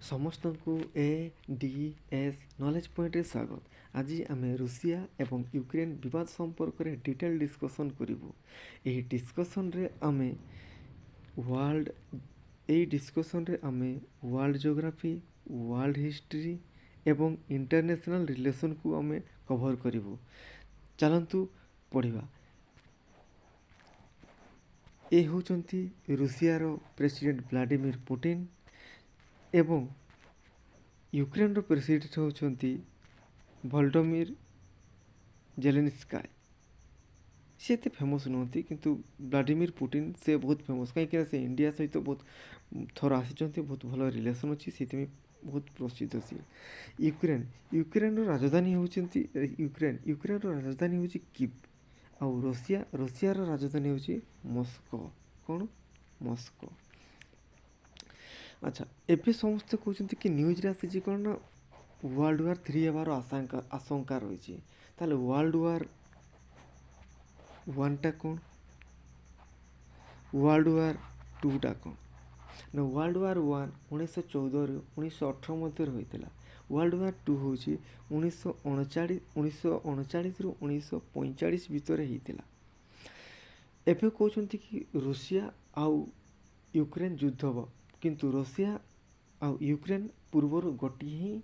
ସମସ୍ତଙ୍କୁ ADS knowledge ପଏଣ୍ଟରେ ସ୍ୱାଗତ। ଆଜି ଆମେ ରୁଷିଆ ଏବଂ ୟୁକ୍ରେନ୍ ବିବାଦ ସମ୍ପର୍କରେ ଡିଟେଲ୍ ଡିସ୍କସନ୍ କରିବୁ। ଏହି ଡିସ୍କସନ୍ରେ ଆମେ ୱାର୍ଲଡ ଜୋଗ୍ରାଫି, ୱାର୍ଲଡ ହିଷ୍ଟ୍ରି ଏବଂ ଇଣ୍ଟରନ୍ୟାସନାଲ୍ ରିଲେସନ୍କୁ ଆମେ କଭର୍ କରିବୁ। ଚାଲନ୍ତୁ ପଢ଼ିବା। ଏ ହେଉଛନ୍ତି ରୁଷିଆର ପ୍ରେସିଡେଣ୍ଟ ଭ୍ଲାଦିମିର୍ ପୁଟିନ୍ ଏବଂ ୟୁକ୍ରେନ୍ର ପ୍ରେସିଡେଣ୍ଟ ହେଉଛନ୍ତି ଭଲୋଡିମିର୍ ଜେଲେନ୍ସ୍କି। ସେ ଏତେ ଫେମସ୍ ନୁହନ୍ତି, କିନ୍ତୁ ଭ୍ଲାଦିମିର୍ ପୁଟିନ୍ ସେ ବହୁତ ଫେମସ୍, କାହିଁକିନା ସେ ଇଣ୍ଡିଆ ସହିତ ବହୁତ ଥର ଆସିଛନ୍ତି, ବହୁତ ଭଲ ରିଲେସନ୍ ଅଛି, ସେଥିପାଇଁ ବହୁତ ପ୍ରସିଦ୍ଧ ସିଏ। ୟୁକ୍ରେନ୍ର ରାଜଧାନୀ ହେଉଛନ୍ତି ୟୁକ୍ରେନ୍ର ରାଜଧାନୀ ହେଉଛି କିଭ୍। ଆଉ ରୁଷିଆର ରାଜଧାନୀ ହେଉଛି ମସ୍କୋ। କ'ଣ? ମସ୍କୋ। ଆଚ୍ଛା, ଏବେ ସମସ୍ତେ କହୁଛନ୍ତି କି ନ୍ୟୁଜ୍ରେ ଆସିଛି କ'ଣ ନା ୱାର୍ଲଡ ୱାର୍ 3 ହେବାର ଆଶଙ୍କା ରହିଛି। ତାହେଲେ ୱାର୍ଲଡ ୱାର୍ 1ଟା କ'ଣ? ୱାର୍ଲଡ ୱାର୍ 2ଟା କ'ଣ? ନା ୱାର୍ଲଡ ୱାର୍ 1 1914ରୁ 1918 ମଧ୍ୟରେ ହୋଇଥିଲା। ୱାର୍ଲଡ ୱାର୍ 2 ହେଉଛି 1939ରୁ 1945 ଭିତରେ ହେଇଥିଲା। ଏବେ କହୁଛନ୍ତି କି ରୁଷିଆ ଆଉ ୟୁକ୍ରେନ୍ ଯୁଦ୍ଧ ହେବ, କିନ୍ତୁ ରୁଷିଆ ଆଉ ୟୁକ୍ରେନ୍ ପୂର୍ବରୁ ଗୋଟିଏ ହିଁ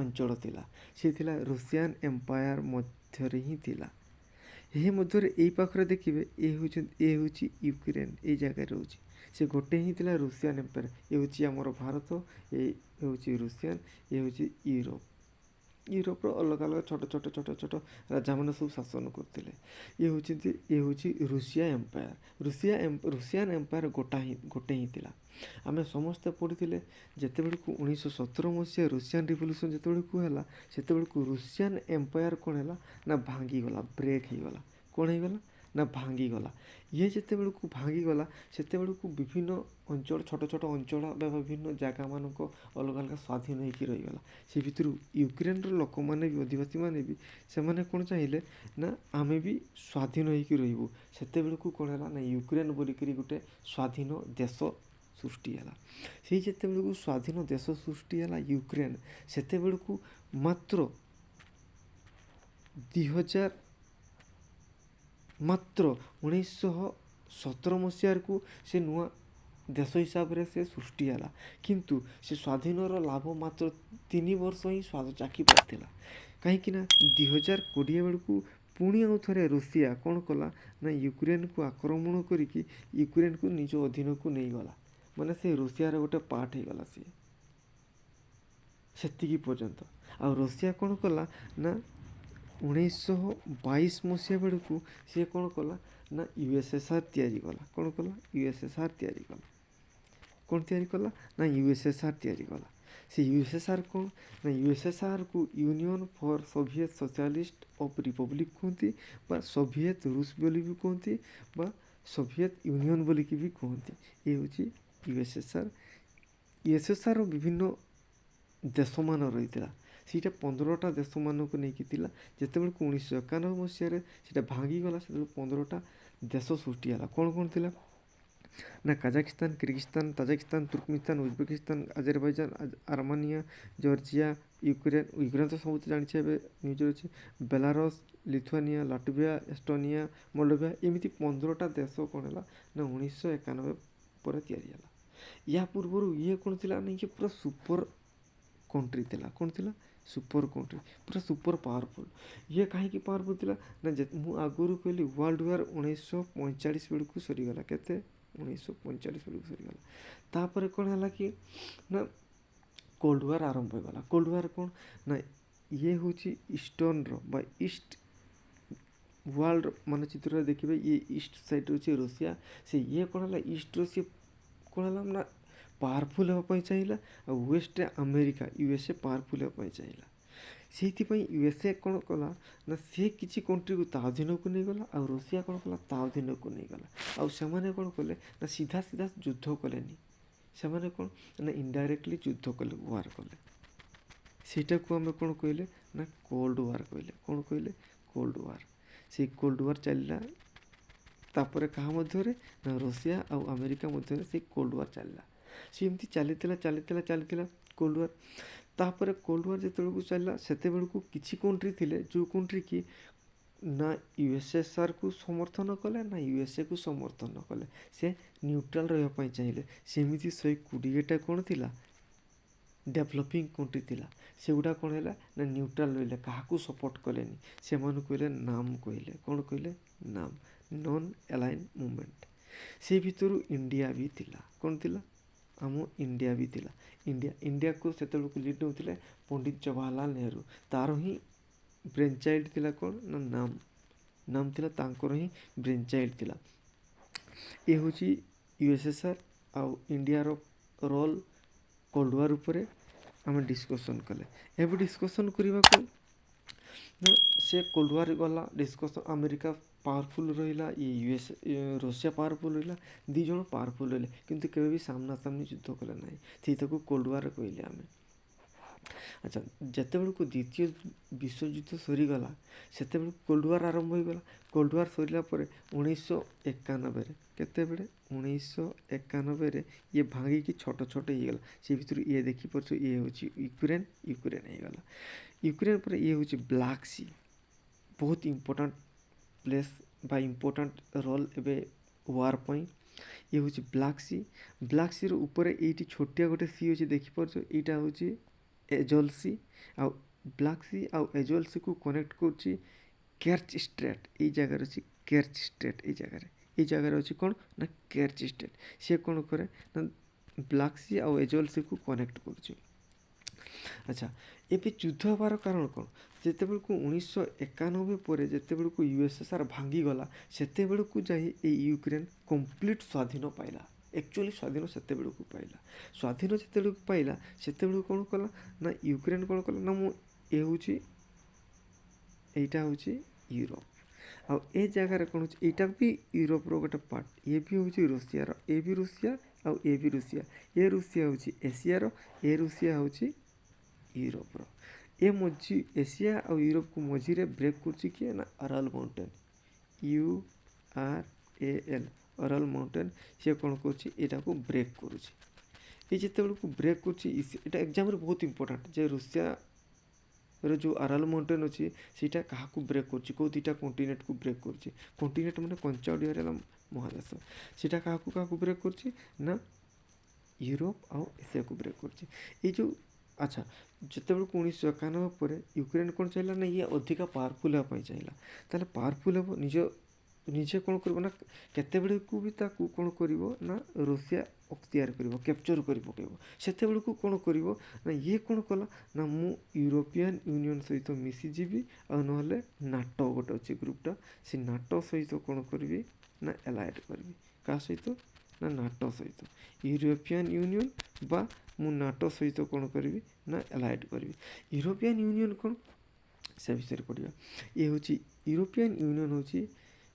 ଅଞ୍ଚଳ ଥିଲା, ସେ ଥିଲା ରୁଷିଆନ୍ ଏମ୍ପାୟାର ମଧ୍ୟରେ ହିଁ ଥିଲା। ଏହି ମଧ୍ୟରେ ଏଇ ପାଖରେ ଦେଖିବେ ଏ ହେଉଛି ୟୁକ୍ରେନ୍, ଏଇ ଜାଗାରେ ରହୁଛି। ସେ ଗୋଟେ ହିଁ ଥିଲା ରୁଷିଆନ୍ ଏମ୍ପାୟାର। ଏ ହେଉଛି ଆମର ଭାରତ, ଏ ହେଉଛି ରୁଷିଆନ୍, ଏ ହେଉଛି ୟୁରୋପର ଅଲଗା ଅଲଗା ଛୋଟ ରାଜାମାନେ ସବୁ ଶାସନ କରୁଥିଲେ। ଏ ହେଉଛି ରୁଷିଆ ଏମ୍ପାୟାର। ରୁଷିଆନ୍ ଏମ୍ପାୟାର ଗୋଟେ ହିଁ ଥିଲା। ଆମେ ସମସ୍ତେ ପଢ଼ିଥିଲେ ଯେତେବେଳକୁ 1917 ମସିହା ରୁଷିଆନ୍ ରିଭଲ୍ୟୁସନ୍ ଯେତେବେଳକୁ ହେଲା, ସେତେବେଳକୁ ରୁଷିଆନ୍ ଏମ୍ପାୟାର କ'ଣ ହେଲା ନା ଭାଙ୍ଗିଗଲା, ବ୍ରେକ୍ ହେଇଗଲା। କ'ଣ ହେଇଗଲା ନା ଭାଙ୍ଗିଗଲା। ଇଏ ଯେତେବେଳକୁ ଭାଙ୍ଗିଗଲା, ସେତେବେଳକୁ ବିଭିନ୍ନ ଅଞ୍ଚଳ, ଛୋଟ ଅଞ୍ଚଳ ବା ବିଭିନ୍ନ ଜାଗାମାନଙ୍କ ଅଲଗା ଅଲଗା ସ୍ୱାଧୀନ ହେଇକି ରହିଗଲା। ସେ ଭିତରୁ ୟୁକ୍ରେନ୍ର ଲୋକମାନେ ବି, ଅଧିବାସୀମାନେ ବି, ସେମାନେ କ'ଣ ଚାହିଁଲେ ନା ଆମେ ବି ସ୍ୱାଧୀନ ହେଇକି ରହିବୁ। ସେତେବେଳକୁ କ'ଣ ହେଲା ନା ୟୁକ୍ରେନ୍ ବୋଲିକରି ଗୋଟେ ସ୍ୱାଧୀନ ଦେଶ ସୃଷ୍ଟି ହେଲା। ସେଇ ଯେତେବେଳକୁ ସ୍ୱାଧୀନ ଦେଶ ସୃଷ୍ଟି ହେଲା ୟୁକ୍ରେନ୍, ସେତେବେଳକୁ ମାତ୍ର 1917 ମସିହାକୁ ସେ ନୂଆ ଦେଶ ହିସାବରେ ସେ ସୃଷ୍ଟି ହେଲା। କିନ୍ତୁ ସେ ସ୍ୱାଧୀନର ଲାଭ ମାତ୍ର 3 ବର୍ଷ ହିଁ ସ୍ୱାଦ ଚାଖି ପାରିଥିଲା। କାହିଁକିନା 2020 ବେଳକୁ ପୁଣି ଆଉ ଥରେ ରୁଷିଆ କ'ଣ କଲା ନା ୟୁକ୍ରେନ୍କୁ ଆକ୍ରମଣ କରିକି ୟୁକ୍ରେନ୍କୁ ନିଜ ଅଧୀନକୁ ନେଇଗଲା। ମାନେ ସେ ରୁଷିଆର ଗୋଟେ ପାର୍ଟ ହେଇଗଲା ସିଏ, ସେତିକି ପର୍ଯ୍ୟନ୍ତ। ଆଉ ରୁଷିଆ କ'ଣ କଲା ନା 1922 ମସିହା ବେଳକୁ ସିଏ କ'ଣ କଲା ନା USSR ତିଆରି କଲା। କ'ଣ କଲା? USSR ତିଆରି କଲା। କ'ଣ ତିଆରି କଲା ନା USSR ତିଆରି କଲା। ସେ USSR କ'ଣ ନା USSRକୁ union for soviet socialist of republic କୁହନ୍ତି, ବା ସୋଭିଏତ୍ ରୁଷ ବୋଲି ବି କୁହନ୍ତି, ବା ସୋଭିଏତ୍ ୟୁନିଅନ୍ ବୋଲିକି ବି କୁହନ୍ତି। ଏ ହେଉଛି USSR। USSRର ବିଭିନ୍ନ ଦେଶମାନ ରହିଥିଲା। ସେଇଟା 15ଟା ଦେଶମାନଙ୍କୁ ନେଇକି ଥିଲା। ଯେତେବେଳକୁ 1991 ମସିହାରେ ସେଇଟା ଭାଙ୍ଗିଗଲା, ସେତେବେଳକୁ 15ଟା ଦେଶ ସୃଷ୍ଟି ହେଲା। କ'ଣ ଥିଲା ନା Kazakhstan, Kyrgyzstan, Tajikistan, Turkmenistan, Uzbekistan, Azerbaijan, Armenia, Georgia, Ukraine ତ ସବୁ ଜାଣିଛେ, ଏବେ ନ୍ୟୁଜ୍ରେ ଅଛି, Belarus, Lithuania, Latvia, Estonia, Moldova, ଏମିତି 15ଟା ଦେଶ କ'ଣ ହେଲା ନା 1991 ପରେ ତିଆରି ହେଲା। ୟା ପୂର୍ବରୁ ଇଏ କ'ଣ ଥିଲା ନା ଇଏ ପୁରା ସୁପର କଣ୍ଟ୍ରି ଥିଲା। କ'ଣ ଥିଲା? ସୁପର କଣ୍ଟ୍ରି, ପୁରା ସୁପର ପାୱାରଫୁଲ୍। ଇଏ କାହିଁକି ପାୱାରଫୁଲ୍ ଥିଲା ନା ମୁଁ ଆଗରୁ କହିଲି ୱାର୍ଲଡ ୱାର୍ 1945 ବେଳକୁ ସରିଗଲା। କେତେ? 1945 ବେଳକୁ ସରିଗଲା। ତାପରେ କ'ଣ ହେଲା କି ନା କୋଲ୍ଡ ୱାର୍ ଆରମ୍ଭ ହୋଇଗଲା। କୋଲ୍ଡ ୱାର୍ କ'ଣ ନା ଇଏ ହେଉଛି ଇଷ୍ଟର୍ଣ୍ଣର ବା ଇଷ୍ଟ ୱାର୍ଲଡ ମାନଚିତ୍ରରେ ଦେଖିବେ, ଇଏ ଇଷ୍ଟ ସାଇଡ଼୍ ହେଉଛି ରୁଷିଆ। ସେ ଇଏ କ'ଣ ହେଲା ଇଷ୍ଟର ସିଏ କ'ଣ ହେଲା ନା ପାୱାରଫୁଲ୍ ହେବା ପାଇଁ ଚାହିଁଲା, ଆଉ ୱେଷ୍ଟରେ ଆମେରିକା USA ପାୱାରଫୁଲ୍ ହେବା ପାଇଁ ଚାହିଁଲା। ସେଇଥିପାଇଁ USA କ'ଣ କଲା ନା ସେ କିଛି କଣ୍ଟ୍ରିକୁ ତା ଅଧୀନକୁ ନେଇଗଲା, ଆଉ ରୁଷିଆ କ'ଣ କଲା ତା ଅଧୀନକୁ ନେଇଗଲା। ଆଉ ସେମାନେ କ'ଣ କଲେ ନା ସିଧା ଯୁଦ୍ଧ କଲେନି, ସେମାନେ କ'ଣ ନା ଇନଡାଇରେକ୍ଟଲି ଯୁଦ୍ଧ କଲେ, ୱାର୍ କଲେ। ସେଇଟାକୁ ଆମେ କ'ଣ କହିଲେ ନା କୋଲ୍ଡ ୱାର୍ କହିଲେ। କ'ଣ କହିଲେ? Cold war. ସେଇ କୋଲ୍ଡ ୱାର୍ ଚାଲିଲା। ତାପରେ କାହା ମଧ୍ୟରେ ନା ରୁଷିଆ ଆଉ ଆମେରିକା ମଧ୍ୟରେ ସେଇ କୋଲ୍ଡ ୱାର୍ ଚାଲିଲା। सी एमती चली कोल्ड वार तापर कोल्ड वार जो चलला से किसी कंट्री थिले जो कंट्री की ना यूएसएसआर को समर्थन कले ना यूएसए को समर्थन कले से न्यूट्राल रहा चाहिए सेमती 120टा कौन थिला डेभलपिंग कंट्री थिला सेगुड़ा कौन है ना न्यूट्राल रही क्या सपोर्ट कले से कहले नाम कहले कौन कहले नाम नॉन अलाइन मूवमेंट से भितर इंडिया भी थिला कौन थिला आम इंडिया भी थिला इंडिया को से लीड नौते पंडित जवाहरलाल नेहरू तार ही ब्रेन चाइल्ड थिला कौन ना नाम थिला तांकर ही ब्रेन चाइल्ड थिला ये हूँ यूएसएसआर आउ इंडिया रोल कोल्ड वार उपरे आम डिस्कसन कले एबे डिस्कसन करने को से कोल्ड वार गला डिस्कसन अमेरिका पावरफुल रहा ये यूएस रशिया पावरफुल रहा दीज पावरफुल रहे किंतु केवे भी सामना सामनी युद्ध कले ना से कोल्ड वार कहले आम अच्छा जिते बड़क द्वितीय विश्वयुद्ध सरीगला से कोल्ड वार आरंभ हो गला कोल्ड वार सरला 1991 केते बेले 1991 ये भांगी छोट छोट हो गला से भीतर ये देखिपार ये हूँ यूक्रेन हो गला यूक्रेन पर ये हूँ ब्लैक सी बहुत इम्पोर्टेंट प्लेस बा इम्पोर्टेंट रोल एवं वार पई ये हूँ ब्लैक सी ऊपर ये छोटिया गोटे सी अच्छे देखिपार यहाँ हूँ एजल सी आ ब्लैक सी आउ एजल सी को कनेक्ट कर केर्च स्ट्रेट ये जगार अच्छी केर्च स्ट्रेट ये जगार अच्छी कौन ना केर्च स्ट्रेट सी कौन करे ना ब्लैक सी आउ एजल सी को कनेक्ट कर अच्छा एबे युद्ध हबार कारण कौन जिते बेलू 1991 पर जिते बेलू यूएसएसआर भांगी गला सेते बेलू जाई यूक्रेन कंप्लीट स्वाधीन पाइला एक्चुअली स्वाधीन से पाइला स्वाधीन जिते पाइला से कौन कला ना यूक्रेन कौन कला ना ये हूँ यूरोप आ जगार कौन यहाँ भी यूरोप गोटे पार्ट ये भी हूँ रूसिया ये भी रूसिया आउ ये भी रूसिया ये रूसिया हूँ एशिया ये रूसिया हूँ यूरोप ये मझी एशिया और यूरोप को मझी ब्रेक कर किए ना Ural mountain URAL Ural mountain सी कौन कर ब्रेक कर जिते को ब्रेक कर एग्जाम बहुत इंपोर्टेंट जे रूसिया जो अराल माउंटेन अच्छी सीटा क्या ब्रेक कर कौ दुटा कंटिनेंट को ब्रेक कर कंटिनेंट मैंने कंचाउडिया महादेश सीटा क्या ब्रेक कर ना यूरोप आउ एशिया को ब्रेक कर जो अच्छा जिते बेलू 1991 पर यूक्रेन कौन चाहिए ना ये अधिका पावरफुल हाँपाई चाहिए ताले पावरफुल हम निज निजे कौन कर ना केते बेले को भी ताकू कौन कर ना रूसिया अख्तियार कर कैप्चर कर पकेब सेते बेलू कौन कर ना ये कौन कला ना मु यूरोपियन यूनियन सहित मिसीजी आ ना नाटो गोटे अच्छे ग्रुपटा से नाटो सहित कौन करी ना एलाइड करी क्या सहित ना नाटो सहित यूरोपियन यूनियन बा मु नाटो सहित कौन करी ना एलाइड करी यूरोपियन यूनियन कौन से विषय पढ़ा ये हूँ यूरोपियन यूनियन हूँ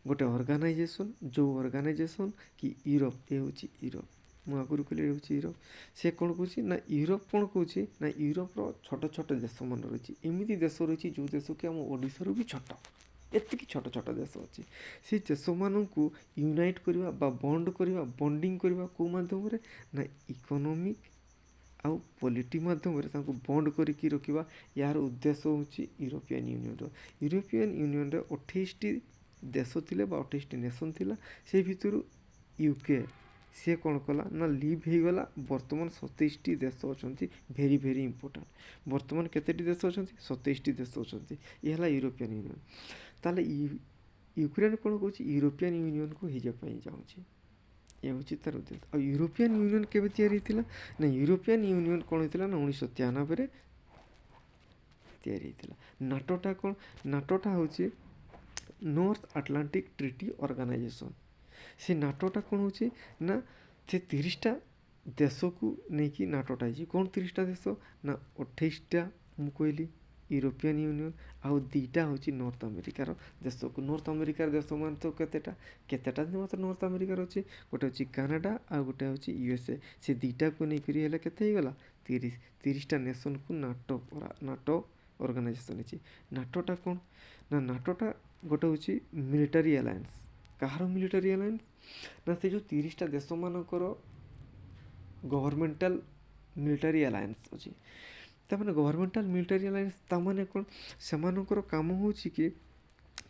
गोटे ऑर्गेनाइजेशन जो ऑर्गेनाइजेशन कि यूरोप ये हूँ यूरोप मु आगुरी कहली हूँ यूरोप से कौन कौन ना यूरोप कौन कौन ना यूरोपर छोट छोट देश मान रही एमती देश रही जो देश कि आम ओडिशा भी छोट एतिक छोट छोट देश अच्छी से देश मानक यूनाइट करवा बंड करवा बंडिंग करवा कौ मध्यम ना इकोनॉमिक आउ पॉलिटी माध्यम बंड करके रखा यार उद्देश्य हूँ यूरोपियन यूनियन 28 देश थिले 28 नेशन थिला से भितर यूके सी कौन कला ना लीव हो गला बर्तमान 27 देश अच्छा भेरी भेरी इंपोर्टेंट बर्तमान केते देश अच्छा 27 देश अच्छा ये है यूरोपियन यूनियन ताले यूक्रेन कौन कौन यूरोपियन यूनियन को हिजापाई जाऊँगी ये हूँ तार उद्देश्य और यूरोपियन यूनियन केबे तैयारी थिला ना यूरोपियन यूनियन कौन होता ना 1993 तैयारी होता नाटोटा कौन नाटोटा हूँ नॉर्थ अटलांटिक ट्रिटी ऑर्गेनाइजेशन से नाटोटा कौन हो ना से 30टा देश को लेकिन नाटोटा है कौन 30टा देश ना 28टा मु कहली यूरोपियन यूनियन आउ 2टा हूँ नॉर्थ अमेरिकार देश को नॉर्थ अमेरिकार देश मान तो केतेटा मात्र नॉर्थ अमेरिकार अच्छे गोटे हूँ कनाडा आ गोटे हूँ यूएसए से 2टा को लेकर केते गला 30टा नेशन को नाटो ऑर्गेनाइजेशन है नाटोटा कौन ना नाटोटा गोटे हूँ मिलिटारी अलायंस कहार मिलिटारी अलायंस ना से जो 30टा देश मानकर गवर्नमेंटाल मिलिटारी अलायंस अच्छी ताने गवर्नमेंटाल मिलिटारी अलायंस ताने कौन से काम होची कि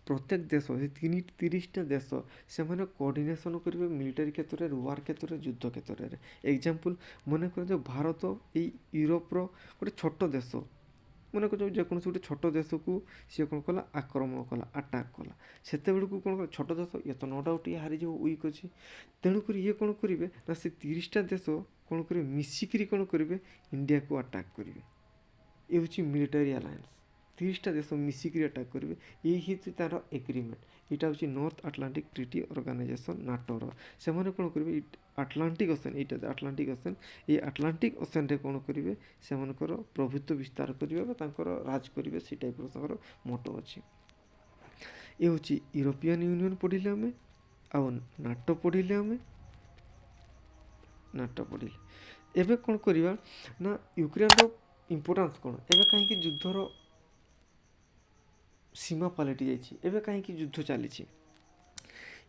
प्रत्येक देश तीन 30टा देश से कोऑर्डिनेशन करेंगे मिलिटारी क्षेत्र में वार क्षेत्र में युद्ध क्षेत्र में एग्जांपल मन कर भारत यूरोपर गोटे छोट देश मन कर जेकोसी गोटे छोट देश को सी कौन कला आक्रमण कला अटाक कला से कौन छोट देश ये तो नो डाउट ये हारी वीक अच्छी तेणुक ये कौन करेंगे ना से 30टा देश कौन करेंगे मिसिकी कौन करेंगे इंडिया को अटाक करेंगे ये हूँ मिलिटारी अलायंस 30टा देश मिसिकी अटाक करेंगे ये तार एग्रीमेंट यहाँ हूँ नॉर्थ अटलांटिक ट्रिटी ऑर्गेनाइजेशन नाटोर से कौन करेंगे आटलांटिक ओशन यहाँ आटलांटिक ओशन ये आटलांटिक ओशन रे कौन करेंगे से प्रभुत्व विस्तार करेंगे राज करेंगे से टाइप मोटो अच्छी ये हूँ यूरोपियन यूनियन पढ़िले आम आउ नाटो पढ़िले आम नाटो पढ़िले एबे कौन करवा ना यूक्रेन इम्पोर्टान्स कौन एबे कहीं युद्धर सीमा पलटि जाइए कहीं युद्ध चली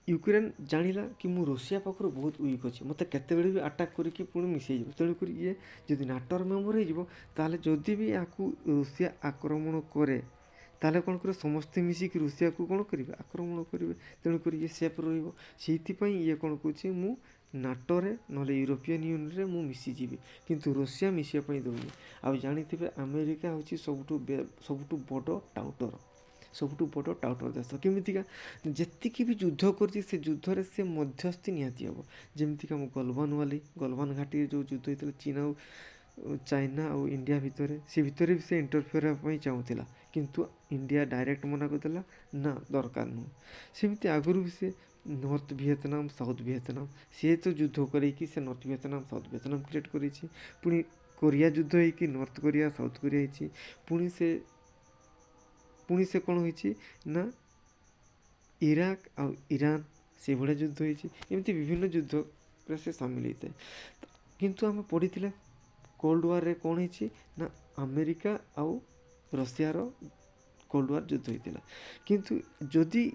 यूक्रेन जानिला कि मु रूसिया पाखर बहुत वीक अच्छे मत केते भी अटाक करके पुणी मिसई तेणुक ये जदि नाटोर मेम्बर हो जदि भी या रूसिया आक्रमण करे ताले कौन कर समस्ते मिसिक रूसिया को कौन करेंगे आक्रमण करेंगे तेणुक ये सेफ रही ये कौन कहे मु नाटोरे ना यूरोपियन यूनियन रे मु मिसीजी किंतु रूसिया मिसापी दौनी आ जानी अमेरिका हूँ सबुठ बड़ टाउटर सबुठ बड़ टाउटर देश केमितिका जी भी युद्ध कर युद्ध से मध्यस्थी निहाती हम जमीक गलवान घाटी जो युद्ध होता चीन चाइना और इंडिया भितर भी से इंटरफेयर होगा चाहूला किंतु इंडिया डायरेक्ट मना करदेला ना दरकार नुह सेमती आगुरी भी से north Vietnam south Vietnam C तो युद्ध करके से north Vietnam south Vietnam create कर पुणी कोरिया युद्ध होगी नॉर्थ कोरिया साउथ कोरिया पुणी से कौन होती ना इराक आ ईरान से भाया युद्ध होती विभिन्न युद्ध से सामिल होता है किंतु आम पढ़ी कोल्ड वार रे कौन होती ना अमेरिका आउ रशियार कोल्ड वार युद्ध होता किंतु जदि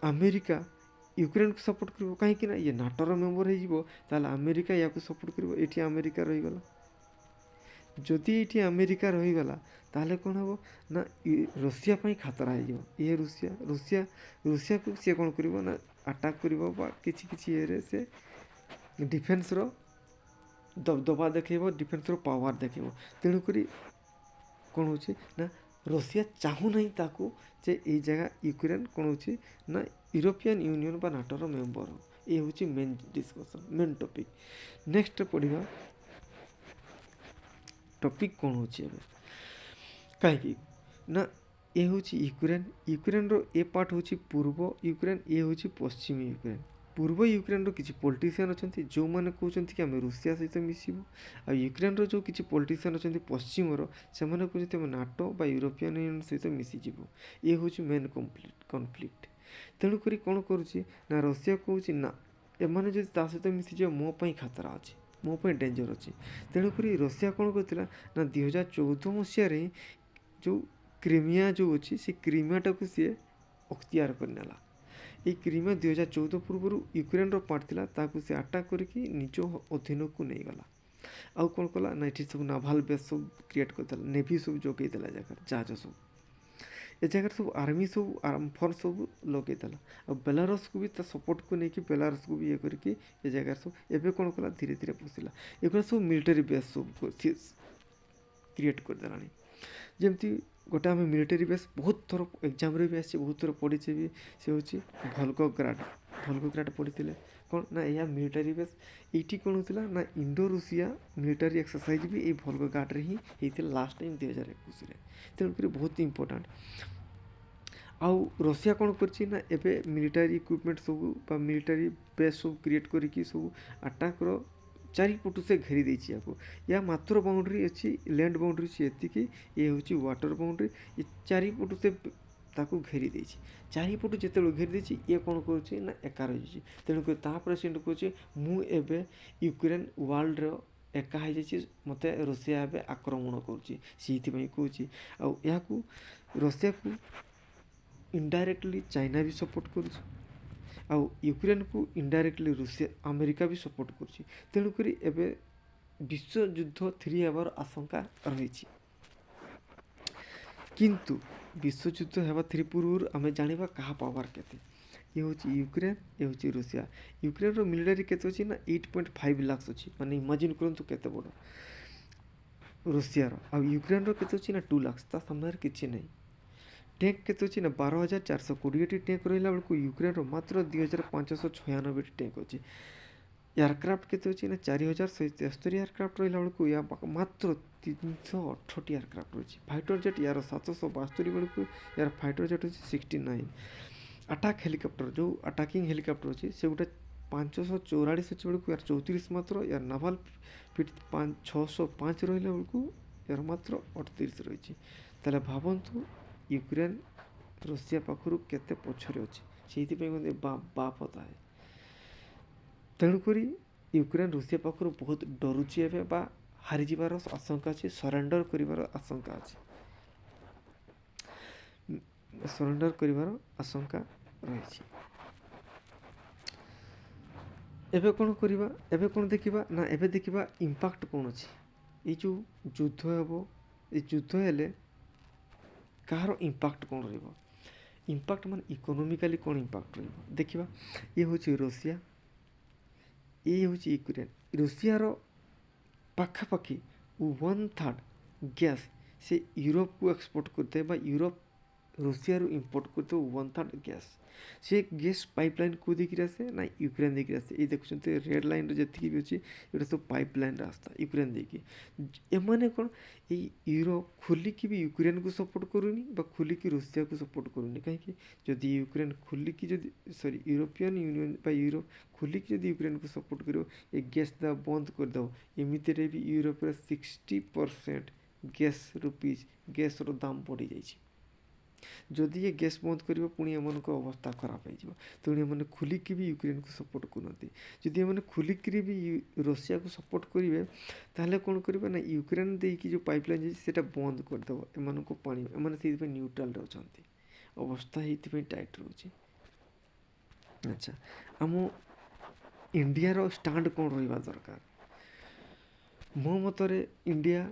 अमेरिका यूक्रेन को सपोर्ट कर कहीं ये नाटोर मेम्बर हो अमेरिका या सपोर्ट कर ये अमेरिका रहीगला जदि ये अमेरिका रहीगला ताले कौन हम ना रशिया खतरा हो ये रूसिया को सी कौन कर ना अटाक कर कि से डिफेन्स रो दबदबा देखेब डिफेन्स रो पावर देखेब तेणुक कौन हो ना रशिया चाहू नहीं ताकू जे ये जगह यूक्रेन कौन हो ना यूरोपियन यूनियन बा नाटोर मेम्बर हो ये हूँ main discussion main topic next पढ़ा टॉपिक कौन हो कहीं ना ये हूँ यूक्रेन रो ए पार्ट हूँ पूर्व यूक्रेन ये हूँ पश्चिम यूक्रेन पूर्व यूक्रेन रो किसी पॉलिटिशियन अच्छा जो मैंने कहते कि आम रूसिया सहित मिसबू आ यूक्रेन रो जो किसी पॉलिटिशियन अच्छा पश्चिम से कहते आम नाटो बा यूरोपियन यूनियन सहित मिसीजु ये हूँ मेन कनफ्लिक्ट तेणुक कौन करुच्ची ना रशिया कहूँ ना एमाने जो सहित मिसीज मोपाई खतरा अच्छे मोपाई डेंजर अच्छे तेणुक रशिया कौन करता ना 2014 मसीह जो क्रीमिया जो अच्छी से क्रीमियाटा को सी अख्तियार करनेला ये क्रीमिया 2014 पूर्व यूक्रेन रो पार्ट थिला ताकू से अटैक करके निज अधीन को नहीं गला आउ कौन कला ना ये सब नाभाल बेस सब क्रिएट करदेला नेवी सब जोगे देला जगह जहाज सब ए जगह सब आर्मी सब आर्म फोर्स सब लगेदेला और बेलारस को भी सपोर्ट को लेकिन बेलारस को भी ये करके ये जगह सब एवं कौन कला धीरे धीरे पशिला एगुड़ा सब मिलिटारी बेस सब क्रिएट करदेला जमती गोटे आम मिलिटारी बेस बहुत थर एग्जाम भी आसी बहुत थर पढ़ी भी से हूँ भलगोग्राड पढ़ी कौन ना यह मिलिटारी बेस ये कौन होता ना इंडो रूसिया मिलिटारी एक्सरसाइज भी ये भलगोग्राड रे ही होता लास्ट टाइम 2021 तेणुक बहुत इंपोर्टाट आउ रशिया कौन कर एबे मिलिटारी इक्विपमेंट सब मिलिटारी बेस सब क्रिएट करके सब अटाक चारिपटू से घेरी देछि या मात्र बाउंड्री अच्छी लैंड बाउंड्री अच्छी ये हूँ वाटर बाउंड्री ये चारिपटू से ताकू घेरी देछि चारिपटू जिते घेरी देछि ये कौन कर ना एका रही तेणुक से कहे मु एबे यूक्रेन वर्ल्ड रो एका हो जाइए मत रशिया एवं आक्रमण करुँच कहूँ रशिया को इनडायरेक्टली चाइना भी सपोर्ट कर यूक्रेन को इनडायरेक्टली रूसिया अमेरिका भी सपोर्ट कर तेणुक विश्वयुद्ध 3 हेबार आशंका रही। किंतु विश्वयुद्ध हेबा 3 पूर्व आम जाना क्या पावर केते। ये हूँ यूक्रेन, ये हूँ रूसिया। यूक्रेन रो मिलिटारी केते अछि ना 8.5 लाख अछि, माने इमेजिन करंतु केते बड़। रूसिया रो आ यूक्रेन रो केते अछि ना 2 लाख, ता सामने किछि नहीं। टैंक केते अछि ना 12,420 टी टैंक रहिला बेलकु यूक्रेन रो मात्र 2,596 टी टैंक अछि। एयरक्राफ्ट केते अछि ना 4,173 एयरक्राफ्ट रहिला बेलकु या मात्र 308 टी एयरक्राफ्ट अछि। फाइटर जेट यार 772 बेलकु यार फाइटर जेट अछि 69। अटैक हेलिकॉप्टर जो अटैकिंग हेलिकॉप्टर अछि से गुटा 544 अछि बेलकु यार 34 मात्र, यार नावल फिट 605 रहिला बेलकु यार मात्र 38 रही। ताले भाबंतु यूक्रेन रूसिया पाखरु केते पछरे अछि, सेति पे मते बापता है। तेणुकरी यूक्रेन रूसिया पाखरु बहुत डरुची एबे बा हारि जिबार आशंका अछि, सरेंडर करिवार आशंका अछि, सरेंडर करिवार आशंका रही। एबे कोन करिबा, एबे कोन देखिबा ना, एबे देखिबा इंपैक्ट कोन अछि। ए जो युद्ध हेबो, ए युद्ध हेले कहार इंपैक्ट कोन रहइबो। इंपैक्ट मान इकोनॉमिकली कोन इंपैक्ट रहइबो देखिबा। ये होची रूसिया, ये होची यूक्रेन। रूसिया रो पाखापाखि 1/3 गैस से यूरोप को एक्सपोर्ट करते बा यूरोप रूसिया रो इंपोर्ट करते 1/3 गैस। से गैस पाइपलाइन को देखि आसे ना यूक्रेन देखि आसे। ये देखुछन्ते रेड लाइन रो जति भी अछि एटा सब पाइपलाइन रास्ता यूक्रेन देखि। ए माने कोन ए यूरोप खुली की भी यूक्रेन को सपोर्ट करूनी बा खुली की रूसिया को सपोर्ट करूनी। काहे कि जदि यूक्रेन खुली की जदि सॉरी यूरोपियन यूनियन बा यूरोप खुली की जदि यूक्रेन को सपोर्ट करियो, ए गैस दा बंद कर दो, एमिति रे भी यूरोप रे 60% गैस रुपीज गैस रो दाम बढ़ी जाइछि। जदि ये गैस बंद करियो पुणी एमन को अवस्था खराब हो जिवो। तेणु एमने खुलिकी भी यूक्रेन को सपोर्ट करनती। जदि एमने खुलिकी भी रूसिया को सपोर्ट करिवे ताहले कोन करिवे ना यूक्रेन दे की जो पाइपलाइन जे सेटा बंद कर दबो। एमन को पानी एमन सेति पे न्यूट्रल रहउछन्ती, अवस्था हेति पे टाइट रहउछि। अच्छा, हमो इंडिया रो स्टैंड कोन रहिबा दरकार। मो मतरे इंडिया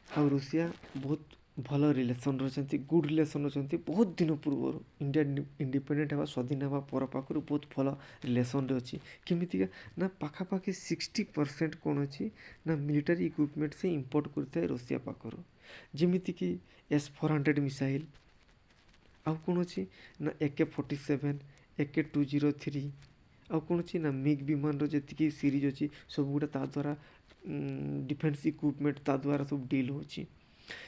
और रूसिया बहुत भल रिलेसन रही, गुड रिलेसन रही। बहुत दिन पूर्व इंडिया इंडिपेंडेंट हेबा स्वाधीन हेबा पर पाखरु बहुत भल रिलेसन अच्छी। केमितिका ना पाखापाखि 60% कौन अच्छी ना मिलिटारी इक्विपमेंट से इंपोर्ट करता है रूसिया पाखरु। जेमिति कि S-400 मिसाइल, आउ कौन अच्छी ना AK-47, AK-203, आउ कौन अच्छी ना मिग विमान रो जति सीरीज अच्छी सब गुड़ा ता द्वारा डिफेंस इक्विपमेंट ता द्वारा सब डील होची।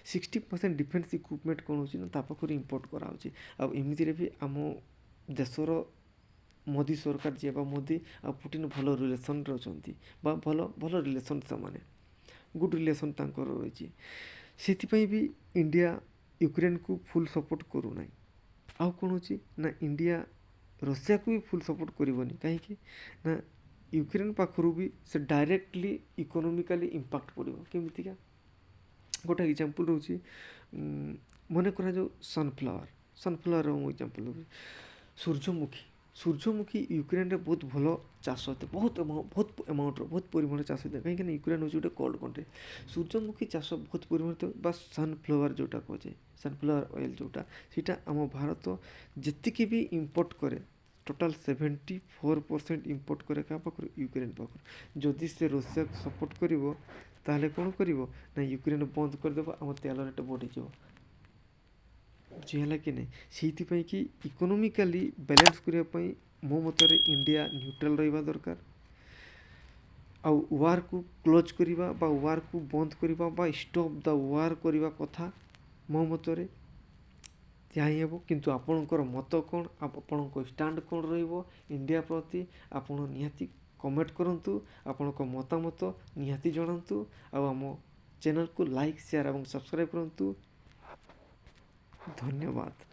60% डिफेंस इक्विपमेंट कौन होची ना ता पाखरु इंपोर्ट करा होची। आ एमिति रे भी आम देशर मोदी सरकार जे बा मोदी आ पुटिन भल रिलेसन रहउछन्ती बा भल रिलेसन समाने गुड रिलेसन तांकर रही। सेति पई भी इंडिया यूक्रेन को फुल सपोर्ट करू नाही। आउ कौन होची ना इंडिया रूसिया को भी फुल सपोर्ट करिवनी। काहे कि ना यूक्रेन पाखरु भी से डायरेक्टली इकोनॉमिकली इंपैक्ट पड़िबो। केमितिका गोटे एग्जांपल रोची मने करा जो सनफ्लावर रो एग्जांपल रोची सूर्यमुखी यूक्रेन रे बहुत भलो चाष होते, बहुत अमाउंट रो बहुत परिमाण चाष होते। काहे कि यूक्रेन होची गोटे कोल्ड कंट्री। सूर्यमुखी चाष बहुत परिमाण बा सनफ्लावर जोटा कहजे सनफ्लावर ऑयल जोटा सीटा आम भारत जेतिकी भी इंपोर्ट करे टोटाल 74% इंपोर्ट करे का पाखरु यूक्रेन पाखरु। जदि से रूसिया को सपोर्ट करिवो ताहले कोन करिवो ना यूक्रेन बंद कर देबो, आम तेल रेट बढ़ी जिवो। बुझिहला कि नहीं। सेति पई कि इकोनॉमिकली बैलेंस करिया पई मो मतरे इंडिया न्यूट्रल रहिबा दरकार। आ वार को क्लोज करिबा बा वार को बंद करिबा बा स्टॉप द वार करिबा कथा मो मतरे त्याही हेबो। किंतु आपणकर मत कोन, आपणको स्टैंड कोन रहिबो इंडिया प्रति आपण निहाती कमेंट करंतु। आपणको मतामत निहाती जणांतु। आ आम चैनल को लाइक शेयर एवं सब्सक्राइब करंतु। धन्यवाद।